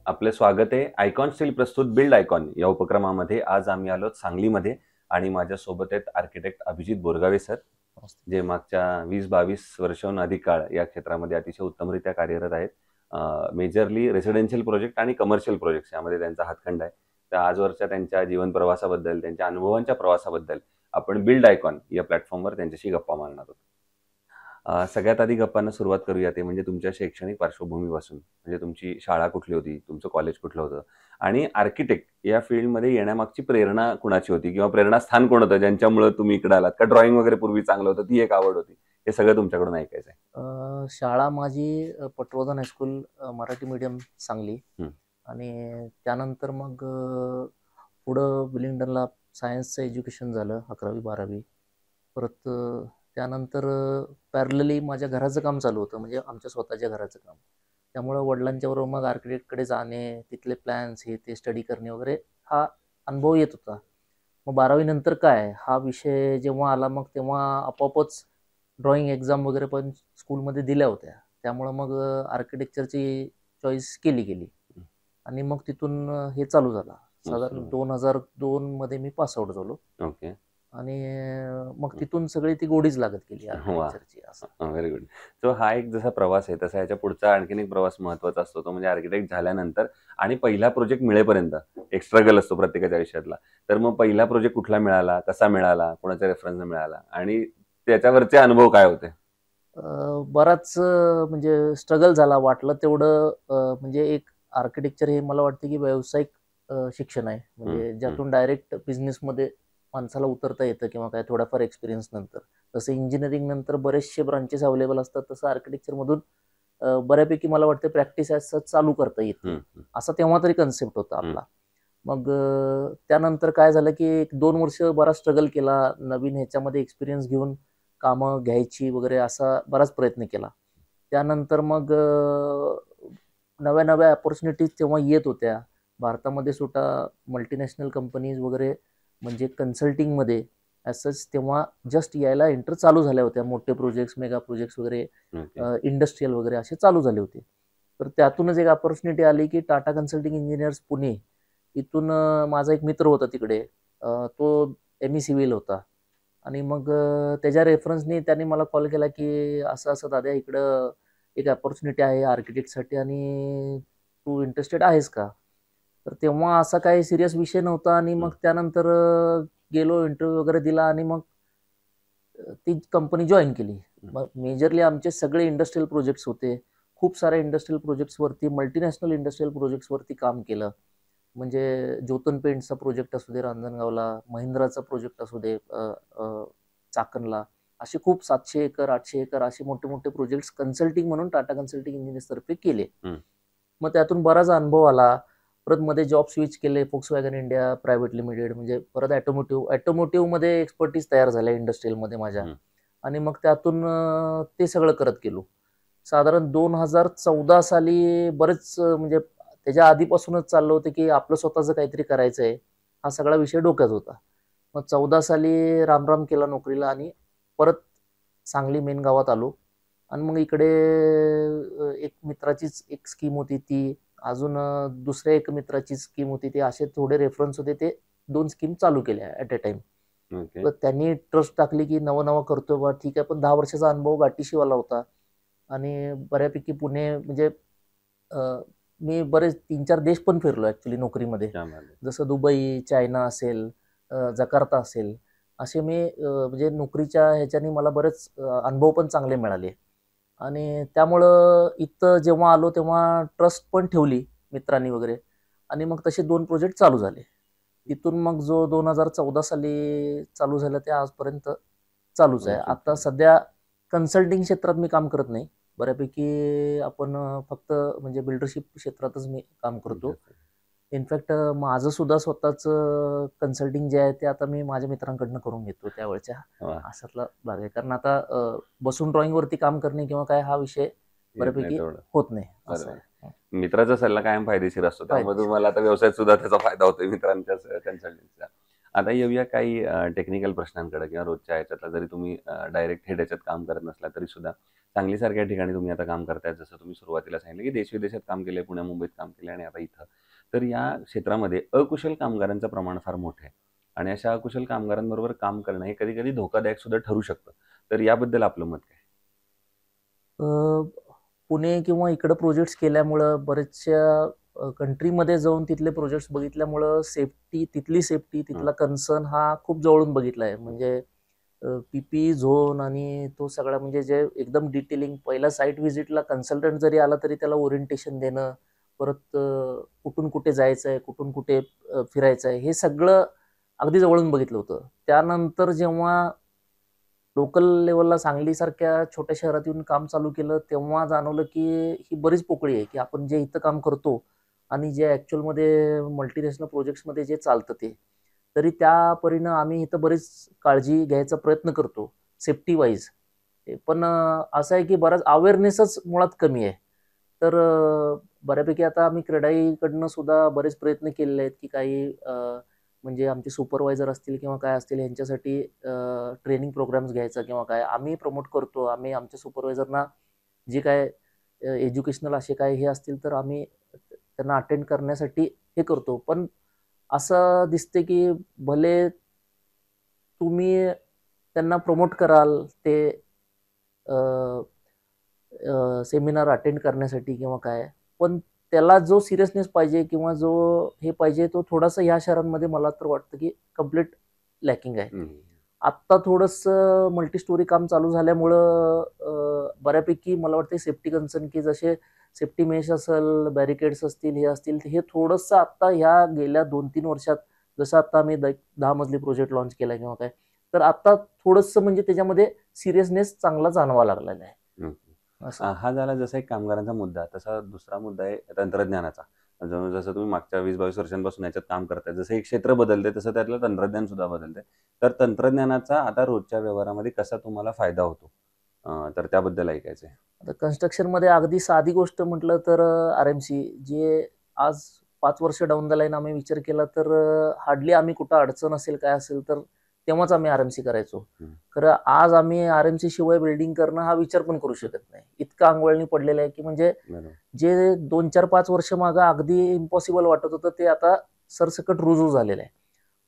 आपले स्वागत आहे. आयकॉन स्टील प्रस्तुत बिल्ड आयकॉन या उपक्रमामध्ये आज आम्ही आलो सांगलीमध्ये आणि माझ्यासोबत आहेत आर्किटेक्ट अभिजित बोरगावे सर, जे मागच्या 20-22 वर्षांहून अधिक काळ या क्षेत्रामध्ये अतिशय उत्तमरित्या कार्यरत आहेत. मेजरली रेसिडेन्शियल प्रोजेक्ट आणि कमर्शियल प्रोजेक्ट्स यामध्ये त्यांचा हातखंडा आहे. तर आजवरच्या त्यांच्या जीवन प्रवासाबद्दल, त्यांच्या अनुभवांच्या प्रवासाबद्दल आपण बिल्ड आयकॉन या प्लॅटफॉर्मवर त्यांच्याशी गप्पा मारणार आहोत. सगळ्यात आधी गप्पांना सुरुवात करूया ते म्हणजे तुमच्या शैक्षणिक पार्श्वभूमीपासून. म्हणजे तुमची शाळा कुठली होती, तुमचं कॉलेज कुठलं होतं आणि आर्किटेक्ट या फील्डमध्ये येण्यामागची प्रेरणा कुणाची होती किंवा प्रेरणास्थान कोण होतं ज्यांच्यामुळे तुम्ही इकडे आलात? का ड्रॉइंग वगैरे पूर्वी चांगलं होतं, ती एक आवड होती? हे सगळं तुमच्याकडून ऐकायचं आहे. शाळा माझी पटवर्धन हायस्कूल मराठी मीडियम सांगली. हं. आणि त्यानंतर मग पुढं विलिंग्डनला सायन्सचं एज्युकेशन झालं 11वी-12वी. परत त्यानंतर पॅरलली माझ्या घराचं काम चालू होतं, म्हणजे आमच्या स्वतःच्या घराचं काम. त्यामुळं वडिलांच्याबरोबर मग आर्किटेक्टकडे जाणे, तिथले प्लॅन्स हे ते स्टडी करणे वगैरे हा अनुभव येत होता. मग 12वी नंतर काय हा विषय जेव्हा आला मग तेव्हा आपोआपच ड्रॉइंग एक्झाम वगैरे पण स्कूलमध्ये दिल्या होत्या. त्यामुळं मग आर्किटेक्चरची चॉईस केली आणि मग तिथून हे चालू झालं. साधारण 2002 मध्ये मी पास आउट झालो. ओके. आणि मग तिथून सगळी ती गोडीच लागत गेली आर्किटेक्चरची. असं व्हेरी गुड. सो हा एक जसा प्रवास आहे तसा याच्या पुढचा आणखीन एक प्रवास महत्वाचा असतो, तो म्हणजे आर्किटेक्ट झाल्यानंतर आणि पहिला प्रोजेक्ट मिळेपर्यंत एक स्ट्रगल असतो प्रत्येकाच्या आयुष्यातला. तर मग पहिला प्रोजेक्ट कुठला मिळाला, कसा मिळाला, कोणाच्या रेफरन्सने मिळाला आणि त्याच्यावरचे अनुभव काय होते? बराच म्हणजे स्ट्रगल झाला. वाटलं तेवढं म्हणजे एक आर्किटेक्चर हे मला वाटतं की व्यावसायिक शिक्षण आहे, म्हणजे ज्यातून डायरेक्ट बिझनेसमध्ये माणसाला उतरता येतं किंवा काय थोडाफार एक्सपिरियन्स नंतर. जसं इंजिनिअरिंग नंतर बरेचसे ब्रांचेस अवेलेबल असतात, तसं आर्किटेक्चरमधून बऱ्यापैकी मला वाटतं प्रॅक्टिस असं चालू करता येते, असा तेव्हा तरी कन्सेप्ट होता आपला. मग त्यानंतर काय झालं की 1-2 वर्ष बराच स्ट्रगल केला, नवीन ह्याच्यामध्ये एक्सपिरियन्स घेऊन कामं घ्यायची वगैरे असा बराच प्रयत्न केला. त्यानंतर मग नव्या नव्या अपॉर्च्युनिटीज तेव्हा येत होत्या भारतामध्ये सुद्धा. मल्टीनॅशनल कंपनीज वगैरे म्हणजे कन्सल्टिंगमध्ये ॲज तेव्हा जस्ट यायला एंटर चालू झाल्या होत्या. मोठे प्रोजेक्ट्स, मेगा प्रोजेक्ट्स वगैरे, इंडस्ट्रियल वगैरे असे चालू झाले होते. तर त्यातूनच एक अपॉर्च्युनिटी आली की टाटा कन्सल्टिंग इंजिनियर्स पुणे इथून माझा एक मित्र होता तिकडे, तो एम ई सिव्हिल होता. आणि मग त्याच्या रेफरन्सनी त्यांनी मला कॉल केला की असं असं दादा इकडं एक अपॉर्च्युनिटी आहे आर्किटेक्टसाठी आणि तू इंटरेस्टेड आहेस का? तर तेव्हा असा काही सिरियस विषय नव्हता. आणि मग त्यानंतर गेलो, इंटरव्ह्यू वगैरे दिला आणि मग ती कंपनी जॉईन केली. मग मेजरली आमचे सगळे इंडस्ट्रियल प्रोजेक्ट्स होते. खूप साऱ्या इंडस्ट्रियल प्रोजेक्ट्सवरती, मल्टीनॅशनल इंडस्ट्रियल प्रोजेक्ट्सवरती काम केलं. म्हणजे ज्योतन पेंट्सचा प्रोजेक्ट असू दे रांजणगावला, महिंद्राचा प्रोजेक्ट असू दे चाकणला, असे खूप 700 एकर 800 एकर असे मोठे मोठे प्रोजेक्ट्स कन्सल्टिंग म्हणून टाटा कन्सल्टिंग इंजिनियर्स तर्फे केले. मग त्यातून बराच अनुभव आला. परत मध्ये जॉब स्विच केले, फोक्सवॅगन इंडिया प्रायव्हेट लिमिटेड, म्हणजे परत ॲटोमोटिव्ह मध्ये एक्सपर्टीज तयार झाल्या इंडस्ट्रियलमध्ये माझ्या. आणि मग त्यातून ते सगळं करत गेलो. साधारण 2014 साली बरेच म्हणजे त्याच्या आधीपासूनच चाललं होतं की आपलं स्वतःचं काहीतरी करायचं आहे, हा सगळा विषय डोक्यात होता. मग 14 साली रामराम केला नोकरीला आणि परत सांगली मेन गावात आलो. आणि मग इकडे एक मित्राचीच एक स्कीम होती ती, अजून दुसऱ्या एक मित्राची स्कीम होती ती, असे थोडे रेफरन्स होते, ते 2 स्कीम चालू केल्या ॲट अ टाइम. तर त्यांनी ट्रस्ट टाकली की नवं करतोय बा, ठीक आहे. पण 10 वर्षाचा अनुभव गाठीशीवाला होता आणि बऱ्यापैकी पुणे म्हणजे मी बरेच 3-4 देश पण फिरलो ऍक्च्युली नोकरीमध्ये, जसं दुबई, चायना असेल, जकार्ता असेल, असे मी म्हणजे नोकरीच्या ह्याच्याने मला बरेच अनुभव पण चांगले मिळाले. आणि त्यामुळं इथं जेव्हा आलो तेव्हा ट्रस्ट पण ठेवली मित्रांनी वगैरे. आणि मग तसे 2 प्रोजेक्ट चालू झाले. तिथून मग जो 2014 साली चालू झालं ते आजपर्यंत चालूच आहे. आता सध्या कन्सल्टिंग क्षेत्रात मी काम करत नाही. बऱ्यापैकी आपण फक्त म्हणजे बिल्डरशिप क्षेत्रातच मी काम करतो. इनफॅक्ट माझं सुद्धा स्वतःच कन्सल्टिंग जे आहे ते आता मी माझ्या मित्रांकडनं करून घेतो त्यावेळच्या असातला भाग आहे. कारण आता बसून ड्रॉइंग वरती काम करणे किंवा काय हा विषय बऱ्यापैकी होत नाही. असं आहे. मित्राचा सल्ला कायम फायदेशीर असतो, त्यामुळे तुम्हाला आता व्यवसायात सुद्धा त्याचा फायदा होतोय मित्रांच्या कन्सल्टिंगचा. आता येऊया काही टेक्निकल प्रश्नांकडे किंवा रोजच्या ह्याच्यातला जरी तुम्ही डायरेक्ट हेड याच्यात काम करत नसला तरी सुद्धा सांगलीसारख्या ठिकाणी तुम्ही आता काम करताय, जसं तुम्ही सुरुवातीला सांगितलं की देश-विदेशात काम केलंय, पुण्या मुंबईत काम केलंय आणि आता इथं. तर या क्षेत्रामध्ये अकुशल कामगारांचं प्रमाण फार मोठं आहे आणि अशा अकुशल कामगारांबरोबर काम करणं हे कधी-कधी धोकादायक सुद्धा ठरू शकतं. तर याबद्दल आपलं मत काय? पुणे किंवा इकडं प्रोजेक्ट्स केल्यामुळं बरेचशा कंट्रीमध्ये जाऊन तिथले प्रोजेक्ट्स बघितल्यामुळं तिथली सेफ्टी, तिथला कन्सर्न हा खूप जवळून बघितला आहे. म्हणजे पीपी झोन आणि तो सगळा म्हणजे जे एकदम डिटेलिंग पहिला साईट व्हिजिटला कन्सल्टंट जरी आला तरी त्याला ओरिएंटेशन देणं, परत कुठून कुठे जायचं आहे, कुठून कुठे फिरायचं आहे, हे सगळं अगदी जवळून बघितलं होतं. त्यानंतर जेव्हा लोकल लेवलला सांगलीसारख्या छोट्या शहरात येऊन काम चालू केलं, तेव्हा जाणवलं की ही बरीच पोकळी आहे, की आपण जे इथं काम करतो आणि जे ॲक्चुअलमध्ये मल्टीनॅशनल प्रोजेक्ट्समध्ये जे चालतं ते. तरी त्या परीनं आम्ही इथं बरीच काळजी घ्यायचा प्रयत्न करतो, सेफ्टी वाईज. पण असं आहे की बराच अवेअरनेसच मुळात कमी आहे. तर बऱ्यापैकी आता आम्ही क्रेडाईकडनं सुद्धा बरेच प्रयत्न केलेले आहेत, की काही म्हणजे आमचे सुपरवायझर असतील किंवा काय असतील यांच्यासाठी ट्रेनिंग प्रोग्राम्स घ्यायचा किंवा काय आम्ही प्रमोट करतो. आम्ही आमच्या सुपरवायझरना जे काय एज्युकेशनल असे काय हे असतील तर आम्ही त्यांना अटेंड करण्यासाठी हे करतो. पण असं दिसते की भले तुम्ही त्यांना प्रमोट कराल ते सेमिनार अटेंड करण्यासाठी किंवा काय, पण त्याला जो सिरियसनेस पाहिजे किंवा जो हे पाहिजे तो थोडासा ह्या शहरांमध्ये मला तर वाटतं की कंप्लीट लॅकिंग आहे. आत्ता थोडंसं मल्टी स्टोरी काम चालू झाल्यामुळं बऱ्यापैकी मला वाटतं सेफ्टी कन्सर्न की जसे सेफ्टी मेश असेल, बॅरिकेड्स असतील, हे असतील, हे थोडंसं आत्ता ह्या गेल्या 2-3 वर्षात जसं आता आम्ही 10 मजली प्रोजेक्ट लॉन्च केला किंवा काय, तर आता थोडंसं म्हणजे त्याच्यामध्ये सिरियसनेस चांगला जाणवा लागलेला आहे. असं. हा झाला जसा एक कामगारांचा मुद्दा. तसा दुसरा मुद्दा आहे तंत्रज्ञानाचा. जसं तुम्ही मागच्या 20-22 वर्षांपासून याच्यात काम करताय. जसं एक क्षेत्र बदलतंय तसं त्यातलं तंत्रज्ञान सुद्धा बदलतंय. तर तंत्रज्ञानाचा आता रोजच्या व्यवहारामध्ये कसा तुम्हाला फायदा होतो? तर त्याबद्दल ऐकायचंय. आता कन्स्ट्रक्शनमध्ये अगदी साधी गोष्ट म्हटलं तर आर-एम-सी जे आज 5 वर्ष डाऊन द लाईन आम्ही विचार केला तर हार्डली आम्ही कुठं अडचण असेल, काय असेल तर तेव्हाच आम्ही आर-एम-सी करायचो. खरं आज आम्ही आर-एम-सी शिवाय बिल्डिंग करणं हा विचार पण करू शकत नाही. इतकं अंगवळणी पडलेलं आहे की म्हणजे जे 2-4-5 वर्ष मागं अगदी इम्पॉसिबल वाटत होतं ते आता सरसकट रुजू झालेलं आहे.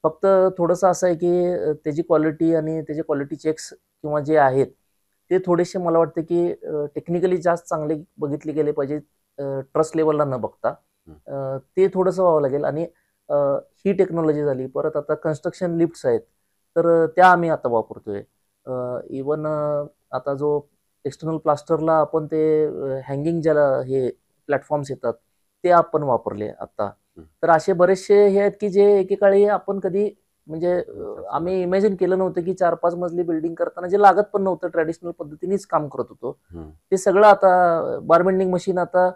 फक्त थोडंसं असं आहे की त्याची क्वालिटी आणि त्याचे क्वालिटी चेक्स किंवा जे आहेत ते थोडेसे मला वाटतं की टेक्निकली जास्त चांगले बघितले गेले पाहिजे, ट्रस्ट लेवलला न बघता. ते थोडंसं व्हावं लागेल आणि ही टेक्नॉलॉजी झाली. परत आता कन्स्ट्रक्शन लिफ्ट्स आहेत, तर त्या आम्ही आता वापरतोय. इवन आता जो एक्सटर्नल प्लास्टरला आपण ते हँगिंग ज्याला हे प्लॅटफॉर्म्स येतात, ते आपण वापरले आता. तर असे बरेचसे हे आहेत की जे एकेकाळी आपण कधी म्हणजे आम्ही इमॅजिन केलं नव्हतं की 4-5 मजली बिल्डिंग करताना जे लागत पण नव्हतं, ट्रॅडिशनल पद्धतीनेच काम करत होतो. ते सगळं आता बारबेंडिंग मशीन आता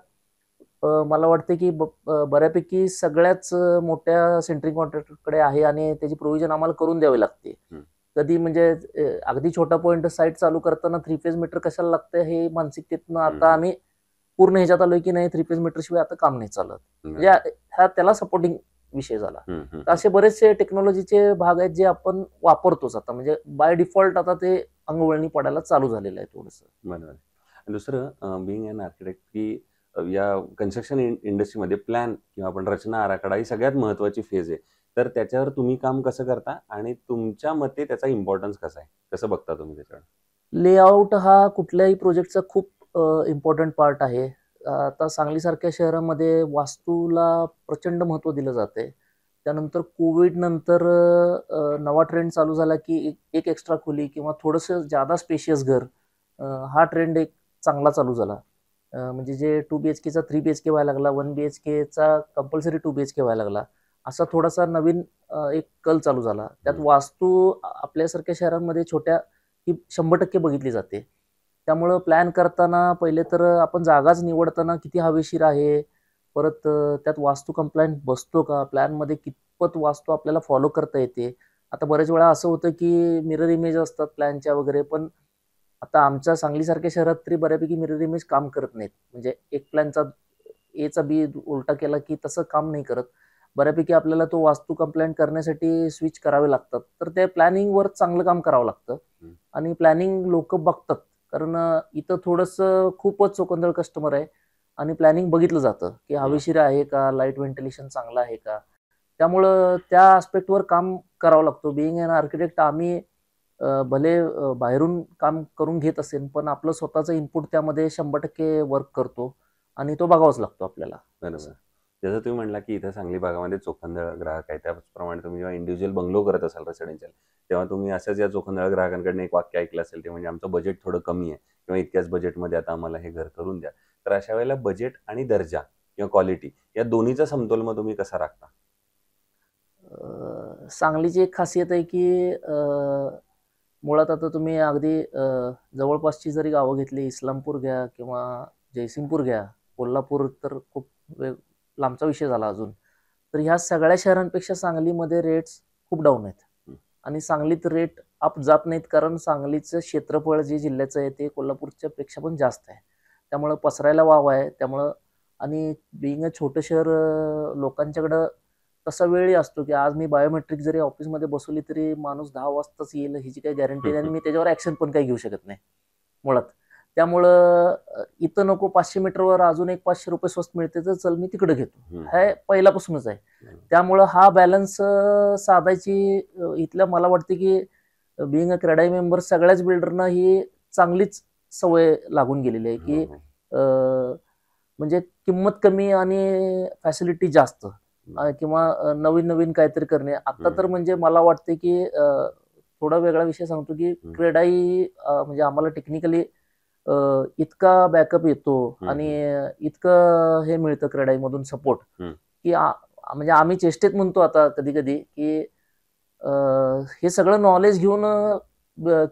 मला वाटतं की बऱ्यापैकी सगळ्याच मोठ्या सेंट्रिंग कॉन्ट्रॅक्टरकडे आहे आणि त्याची प्रोव्हिजन आम्हाला करून द्यावी लागते. कधी म्हणजे अगदी छोटा पॉइंट साईट चालू करताना 3 फेज मीटर कशाला लागतं हे मानसिकतेतनं आता आम्ही पूर्ण ह्याच्यात आलोय की नाही 3 फेज मीटर शिवाय आता काम नाही चालत. म्हणजे हा त्याला सपोर्टिंग विषय झाला. तर असे बरेचसे टेक्नॉलॉजीचे भाग आहेत जे आपण वापरतोच आता, म्हणजे बाय डिफॉल्ट आता ते अंगवळणी पडायला चालू झालेलं आहे थोडंसं. बरोबर. दुसरं बिंग अन आर्किटेक्ट की या कन्स्ट्रक्शन इंडस्ट्रीमध्ये प्लॅन किंवा आपण रचना आराखडा ही सगळ्यात महत्त्वाची फेज आहे. तर त्याच्यावर तुम्ही काम कसं करता आणि तुमच्या मते त्याचा इम्पॉर्टन्स कसा आहे? कसं बघता तुम्ही त्याच्यावर? लेआउट हा कुठल्याही प्रोजेक्टचा खूप इम्पॉर्टंट पार्ट आहे. आता सांगलीसारख्या शहरामध्ये वास्तूला प्रचंड महत्त्व दिलं जातंय. त्यानंतर कोविड नंतर नवा ट्रेंड चालू झाला की एक एक्स्ट्रा खोली किंवा थोडंसं जादा स्पेशियस घर, हा ट्रेंड एक चांगला चालू झाला. म्हणजे जे 2 BHKचा 3 BHK व्हायला लागला, 1 BHKचा कंपल्सरी 2 BHK व्हायला लागला. असा थोडासा नवीन एक कल चालू झाला. त्यात वास्तू आपल्यासारख्या शहरांमध्ये छोट्या ही 100% बघितली जाते. त्यामुळं प्लॅन करताना पहिले तर आपण जागाच निवडताना किती हवेशीर आहे, परत त्यात वास्तू कंप्लायंट बसतो का, प्लॅनमध्ये कितपत वास्तू आपल्याला फॉलो करता येते. आता बरेच वेळा असं होतं की मिरर इमेज असतात प्लॅनच्या वगैरे, पण आता आमच्या सांगलीसारख्या शहरात तरी बऱ्यापैकी मिरर इमेज काम करत नाहीत. म्हणजे एक प्लॅनचा एचा बी उलटा केला की तसं काम नाही करत. बऱ्यापैकी आपल्याला तो वास्तू कंप्लायंट करण्यासाठी स्विच करावे लागतात. तर ते प्लॅनिंगवर चांगलं काम करावं लागतं आणि प्लॅनिंग लोक बघतात. कारण इथं थोडंसं खूपच चोखंदळ कस्टमर आहे आणि प्लॅनिंग बघितलं जातं की हवेशीर आहे का, लाईट व्हेंटिलेशन चांगलं आहे का. त्यामुळं त्या आस्पेक्टवर काम करावं लागतो. बिईंग अन आर्किटेक्ट आम्ही भले बाहेरून काम करून घेत असेल, पण आपलं स्वतःचं इनपुट त्यामध्ये 100% वर्क करतो आणि तो बघावाच लागतो आपल्याला. बरोबर. जसं तुम्ही म्हणला की इथं सांगली भागामध्ये चोखंदळ ग्राहक आहे, त्याचप्रमाणे तुम्ही जेव्हा इंडिव्हिज्युअल बंगलो करत असाल रेसिडेन्शियल, तेव्हा तुम्ही असंच या चोखंदळ ग्राहकांकडून एक वाक्य ऐकलं असेल, ते म्हणजे आमचं बजेट थोडं कमी आहे किंवा इतक्याच बजेटमध्ये आता आम्हाला हे घर करून द्या. तर अशा वेळेला बजेट आणि दर्जा किंवा क्वालिटी या दोन्हीचा समतोल मग तुम्ही कसा राखता? सांगलीची एक खासियत आहे की मुळात आता तुम्ही अगदी जवळपासची जरी गावं घेतली, इस्लामपूर घ्या किंवा जयसिंगपूर घ्या, कोल्हापूर तर खूप लांबचा विषय झाला अजून. तर ह्या सगळ्या शहरांपेक्षा सांगलीमध्ये रेट्स खूप डाऊन आहेत आणि सांगलीत रेट अप जात नाहीत, कारण सांगलीचं क्षेत्रफळ जे जिल्ह्याचं आहे ते कोल्हापूरच्या पेक्षा पण जास्त आहे. त्यामुळं पसरायला वाव आहे. त्यामुळं आणि बिईंग अ छोटं शहर, लोकांच्याकडं तसा वेळही असतो की आज मी बायोमेट्रिक जरी ऑफिसमध्ये बसवली तरी माणूस 10 वाजताच येईल ह्याची काही गॅरंटी नाही आणि मी त्याच्यावर ऍक्शन पण काही घेऊ शकत नाही मुळात. त्यामुळं इथं नको 500 मीटरवर अजून एक 500 रुपये स्वस्त मिळते तर चल मी तिकडे घेतो, हे पहिल्यापासूनच आहे. त्यामुळं हा बॅलन्स साधायची इथल्या मला वाटते की बिईंग अ क्रेडाई मेंबर सगळ्याच बिल्डरना ही चांगलीच सवय लागून गेलेली आहे की म्हणजे किंमत कमी आणि फॅसिलिटी जास्त किंवा नवीन नवीन काहीतरी करणे. आता तर म्हणजे मला वाटते की थोडा वेगळा विषय सांगतो की क्रेडाई म्हणजे आम्हाला टेक्निकली इतका बॅकअप येतो आणि इतकं हे मिळतं क्रेडाईमधून सपोर्ट की म्हणजे आम्ही चेष्टेत म्हणतो आता कधी कधी की हे सगळं नॉलेज घेऊन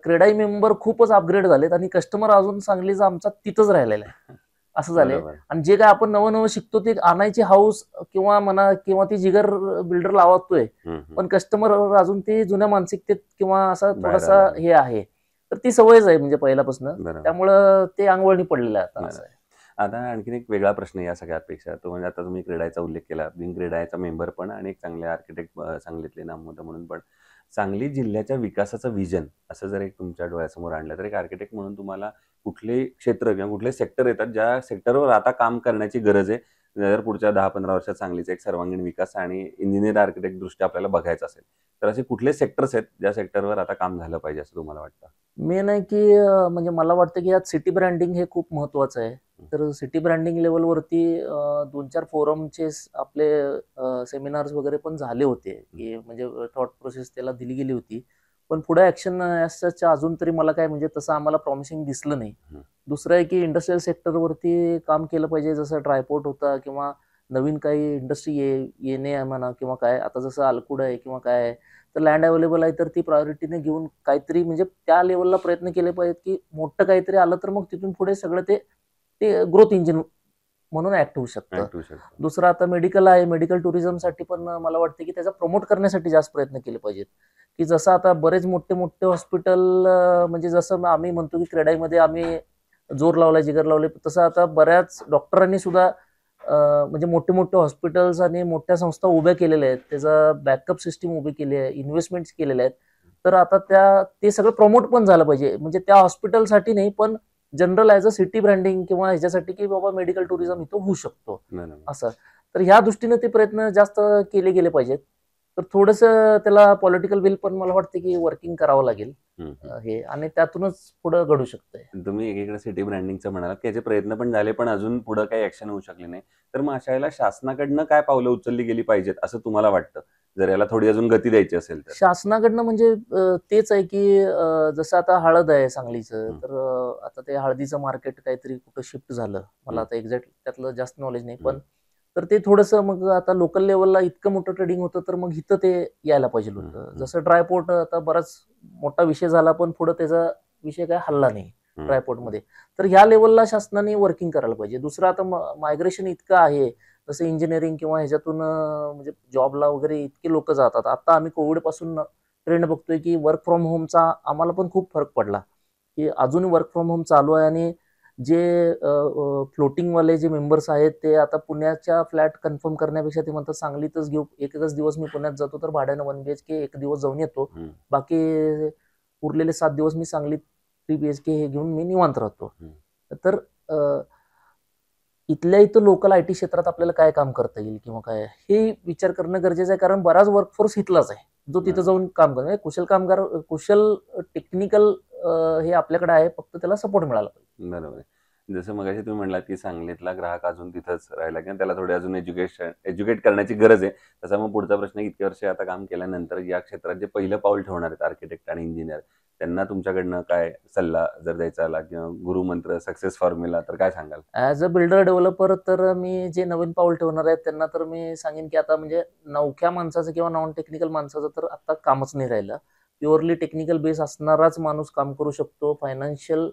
क्रेडाई मेंबर खूपच अपग्रेड झालेत आणि कस्टमर अजून सांगलीचा आमचा तिथंच राहिलेला आहे असं झालंय. आणि जे काय आपण नवं नवं शिकतो ते आणायची हाऊस किंवा म्हणा किंवा ती जिगर बिल्डर लावतोय, पण कस्टमर अजून ते जुन्या मानसिकतेत किंवा असा थोडासा हे आहे. तर ती सवयच आहे म्हणजे पहिल्यापासून, त्यामुळं ते अंगवळणी पडलेलं आहे आता. आता आणखीन एक वेगळा प्रश्न या सगळ्यापेक्षा, तो म्हणजे आता तुम्ही क्रेडाईचा उल्लेख केला, बिंग क्रेडाईचा मेंबर पण आणि एक चांगले आर्किटेक्ट सांगलीतले नामवंत म्हणून पण. सांगली जिल्ह्याच्या विकासाचं विजन असं जर एक तुमच्या डोळ्यासमोर आणलं तर एक आर्किटेक्ट म्हणून तुम्हाला कुठले क्षेत्र किंवा कुठले सेक्टर येतात ज्या सेक्टरवर आता काम करण्याची गरज आहे, जर पुढच्या 10-15 वर्षात सांगलीचा एक सर्वांगीण विकास आणि इंजिनियर आर्किटेक्ट दृष्ट्या आपल्याला बघायचं असेल तर असे कुठले सेक्टर्स आहेत ज्या सेक्टरवर आता काम झालं पाहिजे असं तुम्हाला वाटतं? मेन आहे की म्हणजे मला वाटतं की यात सिटी ब्रँडिंग हे खूप महत्वाचं आहे. तर सिटी ब्रँडिंग लेवलवरती 2-4 फोरमचे आपले सेमिनार्स वगैरे पण झाले होते की म्हणजे थॉट प्रोसेस त्याला दिली गेली होती, पण पुढे ऍक्शन अजून तरी मला काय म्हणजे तसं आम्हाला प्रॉमिसिंग दिसलं नाही. दुसरं आहे की इंडस्ट्रियल सेक्टरवरती काम केलं पाहिजे, जसं ट्रायपोर्ट होता किंवा नवीन काही इंडस्ट्री येणे म्हणा किंवा काय, आता जसं अल्कुड आहे किंवा काय आहे, तर लँड अवेलेबल आहे तर ती प्रायोरिटीने घेऊन काहीतरी म्हणजे त्या लेवलला प्रयत्न केले पाहिजेत की मोठं काहीतरी आलं तर मग तिथून पुढे सगळं ते ग्रोथ इंजिन म्हणून ऍक्ट होऊ शकतं. दुसरं आता मेडिकल आहे, मेडिकल टुरिझमसाठी पण मला वाटतं की त्याचा प्रमोट करण्यासाठी जास्त प्रयत्न केले पाहिजेत. की जसं आता बरेच मोठे मोठे हॉस्पिटल म्हणजे जसं आम्ही म्हणतो की क्रेडाईमध्ये आम्ही जोर लावलाय, जिगर लावले, तसं आता बऱ्याच डॉक्टरांनी सुद्धा म्हणजे मोठे मोठे हॉस्पिटल्स आणि मोठ्या संस्था उभ्या केलेल्या आहेत, त्याचा बॅकअप सिस्टीम उभी केली आहे, इन्व्हेस्टमेंट्स केलेल्या आहेत. तर आता ते सगळं प्रमोट पण झालं पाहिजे, म्हणजे त्या हॉस्पिटलसाठी नाही पण general as a city branding किंवा ह्याच्यासाठी की बाबा मेडिकल टुरिझम इथं होऊ शकतो असं. तर ह्या दृष्टीने ते प्रयत्न जास्त केले गेले पाहिजेत. तर थोडंसं त्याला पॉलिटिकल विल पण मला वाटतं की वर्किंग करावं लागेल हे, आणि त्यातूनच पुढे घडू शकतंय. तुम्ही एकीकडे सिटी ब्रँडिंगचं म्हणालात की याचे प्रयत्न पण झाले पण अजून पुढे काही ऍक्शन होऊ शकले नाही, तर मग अशा वेळेला शासनाकडनं काय पावलं उचलली गेली पाहिजेत असं तुम्हाला वाटतं, जर याला थोडी अजून गती द्यायची असेल तर? शासनाकडनं म्हणजे तेच आहे की जसं आता हळद आहे सांगलीचं, तर आता ते हळदीचं मार्केट काहीतरी कुठं शिफ्ट झालं, मला आता एक्झॅक्ट त्यातलं जास्त नॉलेज नाही, पण तर ते थोडंसं मग आता लोकल लेवलला इतकं मोठं ट्रेडिंग होतं तर मग इथं ते यायला पाहिजे होतं. जसं ड्रायपोर्ट आता बराच मोठा विषय झाला पण पुढे त्याचा विषय काय हल्ला नाही ड्रायपोर्टमध्ये, तर ह्या लेवलला शासनाने वर्किंग करायला पाहिजे. दुसरं आता मायग्रेशन इतकं आहे, जसं इंजिनिअरिंग किंवा ह्याच्यातून म्हणजे जॉबला वगैरे इतके लोक जातात. आता आम्ही कोविड पासून ट्रेंड बघतोय की वर्क फ्रॉम होमचा आम्हाला पण खूप फरक पडला, की अजून वर्क फ्रॉम होम चालू आहे आणि जे फ्लोटिंगवाले जे मेंबर्स आहेत ते आता पुण्याच्या फ्लॅट कन्फर्म करण्यापेक्षा ते म्हणतात सांगलीतच घेऊ, एकच दिवस मी पुण्यात जातो तर भाड्यानं 1 BHK एक दिवस जाऊन येतो, बाकी उरलेले 7 दिवस मी सांगलीत 3 BHK हे घेऊन मी निवांत राहतो. तर इथल्या इथं लोकल IT क्षेत्रात आपल्याला काय काम करता येईल किंवा काय हे विचार करणं गरजेचं आहे, कारण बराच वर्कफोर्स इथलाच आहे जो तिथं जाऊन काम करतो. कुशल कामगार, कुशल टेक्निकल हे आपल्याकडे आहे, फक्त त्याला सपोर्ट मिळाला पाहिजे. बरोबर आहे. जसं मगाशी तुम्ही म्हणलात की सांगलीतला ग्राहक अजून तिथंच राहिला किंवा त्याला थोडी अजून एज्युकेट करण्याची गरज आहे. तसा मग पुढचा प्रश्न, इतके वर्ष आता काम केल्यानंतर या क्षेत्रात जे पहिलं पाऊल ठेवणार आहेत आर्किटेक्ट आणि इंजिनियर, त्यांना तुमच्याकडनं काय सल्ला जर द्यायचा आला किंवा गुरुमंत्र, सक्सेस फॉर्म्युला, तर काय सांगाल? ॲज अ बिल्डर डेव्हलपर तर मी जे नवीन पाऊल ठेवणार आहेत त्यांना तर मी सांगेन की आता म्हणजे नवख्या माणसाचं किंवा नॉन टेक्निकल माणसाचं तर आता कामच नाही राहिलं. प्युअरली टेक्निकल बेस असणाराच माणूस काम करू शकतो. फायनान्शियल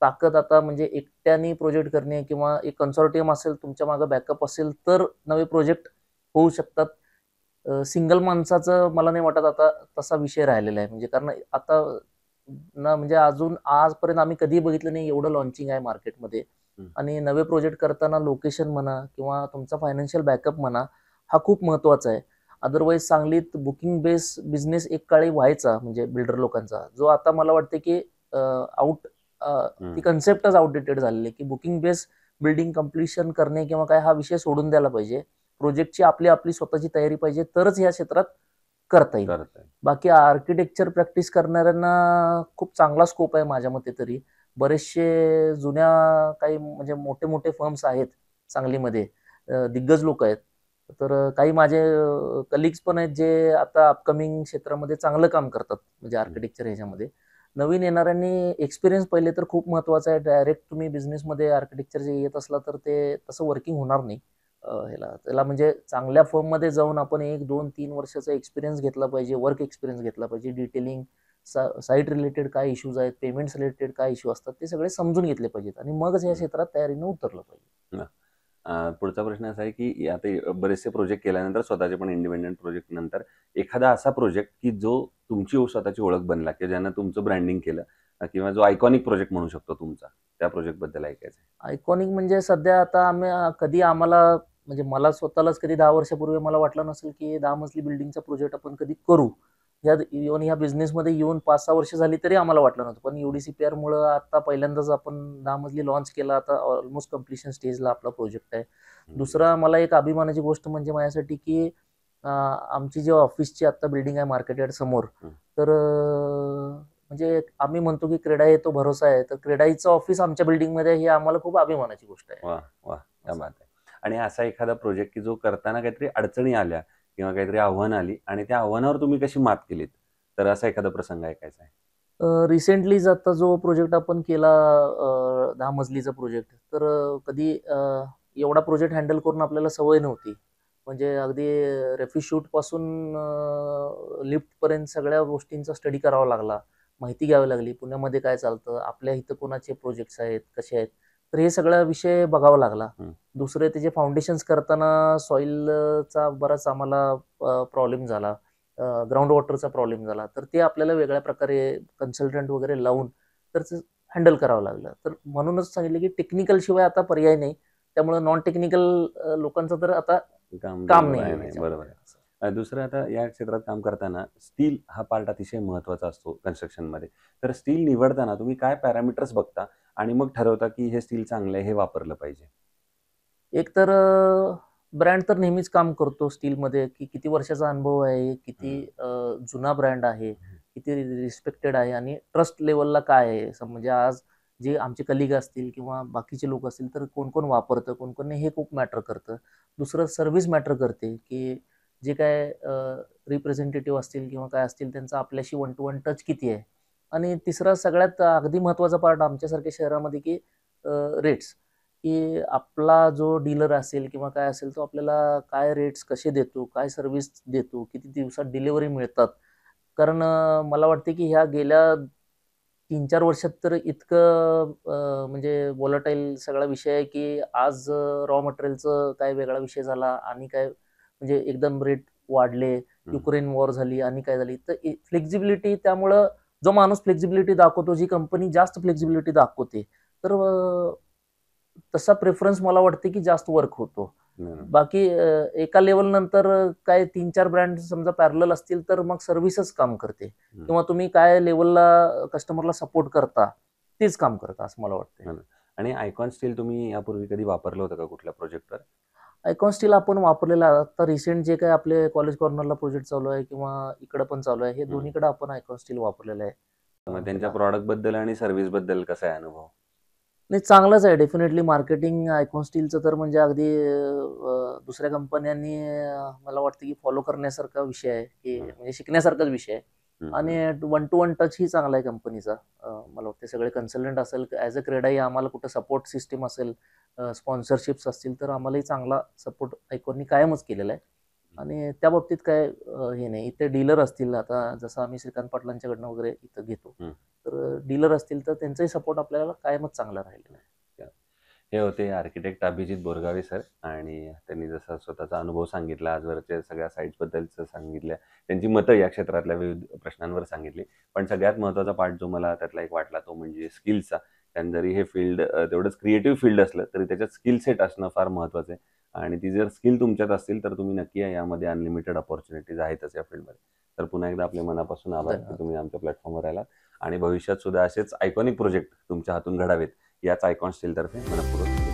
ताकद आता म्हणजे एकट्याने प्रोजेक्ट करणे किंवा एक कन्सॉर्टियम असेल, तुमच्या मागे बॅकअप असेल तर नवे प्रोजेक्ट होऊ शकतात. सिंगल माणसाचं मला नाही वाटत आता तसा विषय राहिलेला आहे. म्हणजे कारण आता ना म्हणजे अजून आजपर्यंत आम्ही कधीही बघितलं नाही एवढं लॉन्चिंग आहे मार्केटमध्ये. आणि नवे प्रोजेक्ट करताना लोकेशन म्हणा किंवा तुमचा फायनान्शियल बॅकअप म्हणा हा खूप महत्त्वाचा आहे. अदरवाईज सांगलीत बुकिंग बेस बिझनेस एक काळी व्हायचा म्हणजे बिल्डर लोकांचा, जो आता मला वाटते की आउट ती कन्सेप्टच आउटडेटेड झालेली आहे की बुकिंग बेस बिल्डिंग कम्प्लिशन करणे किंवा काय हा विषय सोडून द्यायला पाहिजे. प्रोजेक्टची आपली आपली स्वतःची तयारी पाहिजे, तरच ह्या क्षेत्रात करता येईल. बाकी आर्किटेक्चर प्रॅक्टिस करणाऱ्यांना खूप चांगला स्कोप आहे माझ्या मते तरी. बरेचसे जुन्या काही म्हणजे मोठे मोठे फर्म्स आहेत सांगलीमध्ये, दिग्गज लोक आहेत. तर काही माझे कलिग्स पण आहेत जे आता अपकमिंग क्षेत्रामध्ये चांगलं काम करतात म्हणजे आर्किटेक्चर ह्याच्यामध्ये. नवीन येणाऱ्यांनी एक्सपिरियन्स पहिले तर खूप महत्त्वाचा आहे. डायरेक्ट तुम्ही बिझनेसमध्ये आर्किटेक्चर जे येत असला तर ते तसं वर्किंग होणार नाही. त्याला म्हणजे चांगल्या फर्ममध्ये जाऊन आपण 1, 2, 3 वर्षाचा एक्सपिरियन्स घेतला पाहिजे, वर्क एक्सपिरियन्स घेतला पाहिजे. डिटेलिंग, साईट रिलेटेड काय इश्यूज आहेत, पेमेंट्स रिलेटेड काय इश्यू असतात ते सगळे समजून घेतले पाहिजेत आणि मगच या क्षेत्रात तयारीनं उतरलं पाहिजे. पुढचा प्रश्न असा आहे की आता बरेचसे प्रोजेक्ट केल्यानंतर, स्वतःचे पण इंडिपेंडंट प्रोजेक्ट नंतर, एखादा असा प्रोजेक्ट की जो तुमची स्वतःची ओळख बनला की ज्यानं तुमचं ब्रँडिंग केलं किंवा जो आयकॉनिक प्रोजेक्ट म्हणू शकतो तुमचा, त्या प्रोजेक्ट बद्दल ऐकायचं आहे. आयकॉनिक म्हणजे सध्या आता कधी आम्हाला म्हणजे मला स्वतःलाच कधी 10 वर्षापूर्वी मला वाटलं नसेल की 10 मजली बिल्डिंगचा प्रोजेक्ट आपण कधी करू. इव्हन ह्या बिझनेसमध्ये येऊन 5-6 वर्ष झाली तरी आम्हाला वाटलं नव्हतं. पण UDCPR मुळे आता पहिल्यांदाच आपण 10 मजली लॉन्च केला. आता ऑलमोस्ट कम्प्लिशन स्टेजला आपला प्रोजेक्ट आहे. दुसरा मला एक अभिमानाची गोष्ट म्हणजे माझ्यासाठी की आमची जी ऑफिसची आता बिल्डिंग आहे मार्केट यार्ड समोर, तर म्हणजे आम्ही म्हणतो की क्रेडा आहे तो भरोसा आहे, तर क्रेडाईचं ऑफिस आमच्या बिल्डिंगमध्ये ही आम्हाला खूप अभिमानाची गोष्ट आहे. वा वा, क्या बात आहे. आणि असा एखादा प्रोजेक्ट की जो करताना काहीतरी अडचणी आल्या किंवा काहीतरी आव्हान आली आणि त्या आव्हानावर तुम्ही कशी मात केलीत, तर असा एखादा प्रसंग ऐकायचा आहे. रिसेंटलीच आता जो प्रोजेक्ट आपण केला 10 मजलीचा प्रोजेक्ट, तर कधी एवढा प्रोजेक्ट हँडल करून आपल्याला सवय नव्हती. म्हणजे अगदी रेफ्यूज शूटपासून लिफ्टपर्यंत सगळ्या गोष्टींचा स्टडी करावा लागला, माहिती घ्यावी लागली. पुण्यामध्ये काय चालतं, आपल्या इथं कोणाचे प्रोजेक्ट्स आहेत, कसे आहेत, तर हे सगळा विषय बघावा लागला. दुसरे त्याचे फाउंडेशन्स करताना सॉईलचा बराच आम्हाला प्रॉब्लेम झाला, ग्राउंड वॉटरचा प्रॉब्लेम झाला, तर ते आपल्याला वेगळ्या प्रकारे कन्सल्टंट वगैरे लावून तर हँडल करावं लागलं. तर म्हणूनच सांगितलं की टेक्निकल शिवाय आता पर्याय नाही. त्यामुळे नॉन टेक्निकल लोकांचं तर आता काम नाही. बरोबर आहे. दुसरं, आता या क्षेत्रात काम करताना स्टील हा पार्ट अतिशय महत्त्वाचा असतो कन्स्ट्रक्शनमध्ये. तर स्टील निवडताना तुम्ही काय पॅरामीटर्स बघता आणि मग ठरवता की हे स्टील चांगलं आहे, हे वापरलं पाहिजे? एक तर ब्रँड तर नेहमीच काम करतो स्टीलमध्ये की किती वर्षाचा अनुभव आहे, किती जुना ब्रँड आहे, किती रिस्पेक्टेड आहे आणि ट्रस्ट लेवलला काय आहे. म्हणजे आज जे आमचे कलिग असतील किंवा बाकीचे लोक असतील तर कोण कोण वापरतं, कोण कोण नाही, हे खूप मॅटर करतं. दुसरं सर्व्हिस मॅटर करते की जे काय रिप्रेझेंटेटिव्ह असतील किंवा काय असतील त्यांचा आपल्याशी 1 to 1 टच किती आहे. आणि तिसरा सगळ्यात अगदी महत्त्वाचा पार्ट आमच्यासारख्या शहरामध्ये की रेट्स, की आपला जो डीलर असेल किंवा काय असेल तो आपल्याला काय रेट्स कसे देतो, काय सर्व्हिस देतो, किती दिवसात डिलिव्हरी मिळतात. कारण मला वाटते की ह्या गेल्या 3-4 वर्षात तर इतकं म्हणजे व्हॉलटाईल सगळा विषय आहे की आज रॉ मटेरियलचं काय वेगळा विषय झाला आणि काय म्हणजे एकदम रेट वाढले, युक्रेन वॉर झाली आणि काय झाली. तर फ्लेक्झिबिलिटी, त्यामुळं जो माणूस फ्लेक्झिबिलिटी दाखवतो, जी कंपनी जास्त फ्लेक्झिबिलिटी दाखवते, तर तसा प्रेफरन्स मला वाटते की जास्त वर्क होतो. हम्म. बाकी एका लेवल नंतर काय 3-4 ब्रँड समजा पॅरलल असतील तर मग सर्व्हिसच काम करते, किंवा तुम्ही काय लेवलला कस्टमरला सपोर्ट करता तेच काम करता असं मला वाटतं. आणि आयकॉन स्टील तुम्ही यापूर्वी कधी वापरलं होतं का कुठल्या प्रोजेक्टवर? आयकॉन स्टील आपण वापरलेला आहे. आता रिसेंट जे काही आपले कॉलेज कॉर्नरला प्रोजेक्ट चालू आहे किंवा इकडे पण चालू आहे, हे दोन्हीकडे आपण आयकॉन स्टील वापरलेलं आहे. मग त्यांच्या प्रॉडक्ट बद्दल आणि सर्व्हिस बद्दल कसा आहे अनुभव? नाही, चांगलंच आहे डेफिनेटली. मार्केटिंग आयकॉन स्टीलचं तर म्हणजे अगदी दुसऱ्या कंपन्यांनी मला वाटतं की फॉलो करण्यासारखा विषय आहे, की म्हणजे शिकण्यासारखाच विषय आहे. आणि 1 to 1 टच ही चांगला आहे कंपनीचा. मला वाटतं सगळे कन्सल्टंट असेल, ॲज अ क्रेडाई आम्हाला कुठं सपोर्ट सिस्टीम असेल, स्पॉन्सरशिप्स असतील, तर आम्हालाही चांगला सपोर्ट आयकॉननी कायमच केलेला आहे. आणि त्या बाबतीत काय हे नाही. इथे डीलर असतील, आता जसं आम्ही श्रीकांत पाटलांच्याकडनं वगैरे इथं घेतो, तर डीलर असतील तर त्यांचाही सपोर्ट आपल्याला कायमच चांगला राहिलेला आहे. हे होते आर्किटेक्ट अभिजित बोरगावे सर, आणि त्यांनी जसा स्वतःचा अनुभव सांगितला, आजवरच्या सगळ्या साईट्सबद्दलचं सांगितलं, त्यांची मतं या क्षेत्रातल्या विविध प्रश्नांवर सांगितली. पण सगळ्यात महत्त्वाचा पार्ट जो मला त्यातला एक वाटला तो म्हणजे स्किल्सचा. कारण जरी हे फील्ड तेवढंच क्रिएटिव्ह फील्ड असलं तरी त्याच्यात स्किल सेट असणं फार महत्त्वाचं आहे. आणि ती जर स्किल तुमच्यात असतील तर तुम्ही नक्की यामध्ये अनलिमिटेड अपॉर्च्युनिटीज आहेतच या फील्डमध्ये. तर पुन्हा एकदा आपले मनापासून आभार की तुम्ही आमच्या प्लॅटफॉर्मवर आलात, आणि भविष्यात सुद्धा असेच आयकॉनिक प्रोजेक्ट तुमच्या हातून घडावेत याच आयकॉन स्टीलतर्फे मनपूर्वक